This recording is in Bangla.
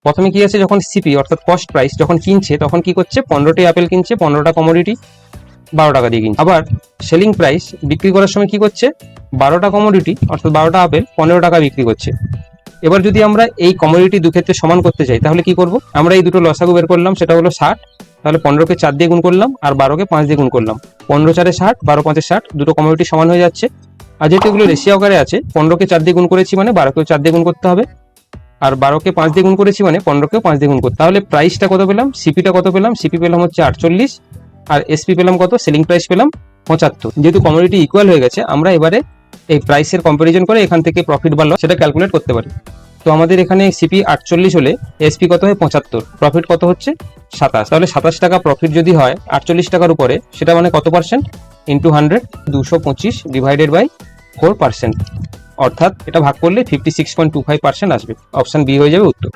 প্রথমে কি আছে, যখন সিপি অর্থাৎ কস্ট প্রাইস যখন কিনছে তখন কি করছে, 15টি আপেল কিনছে, 15টা কমোডিটি 12 টাকা দিয়ে কিনছে। আবার সেলিং প্রাইস বিক্রি করার সময় কি করছে, 12টা কমোডিটি অর্থাৎ 12টা আপেল 15 টাকা বিক্রি করছে। এবার যদি আমরা এই কমোডিটি দু ক্ষেত্রে সমান করতে চাই তাহলে কি করব, আমরা এই দুটো লসাগু বের করলাম, সেটা হলো 60, তাহলে 15কে 4 দিয়ে গুণ করলাম আর 12কে 5 দিয়ে গুণ করলাম, 15 4 60, 12 5 60, দুটো কমোডিটি সমান হয়ে যাচ্ছে। আর যেহেতু এগুলো রেশিও আকারে আছে, 15কে 4 দিয়ে গুণ করেছি মানে 12কেও 4 দিয়ে গুণ করতে হবে, আর 12কে 5 দিয়ে গুণ করেছি মানে 15কেও 5 দিয়ে গুণ করতে। তাহলে প্রাইসটা কত পেলাম, সিপিটা কত পেলাম, সিপি পেলাম হচ্ছে 48, আর এসপি পেলাম কত, সেলিং প্রাইস পেলাম 75। যেহেতু কমোডিটি ইকুয়াল হয়ে গেছে, আমরা এবারে এই প্রাইসের কম্পারিজন করে এখান থেকে প্রফিট বা লস সেটা ক্যালকুলেট করতে পারি। তো আমাদের এখানে সিপি 48 হলে এসপি কত হয় 75, প্রফিট কত হচ্ছে 27। তাহলে 27 টাকা প্রফিট যদি হয় 48 টাকার উপরে, সেটা মানে কত পার্সেন্ট, ইন্টু 100, 225 ডিভাইডেড বাই 4%, অর্থাৎ এটা ভাগ করলে 56.25% আসবে। অপশন বি হয়ে যাবে উত্তর।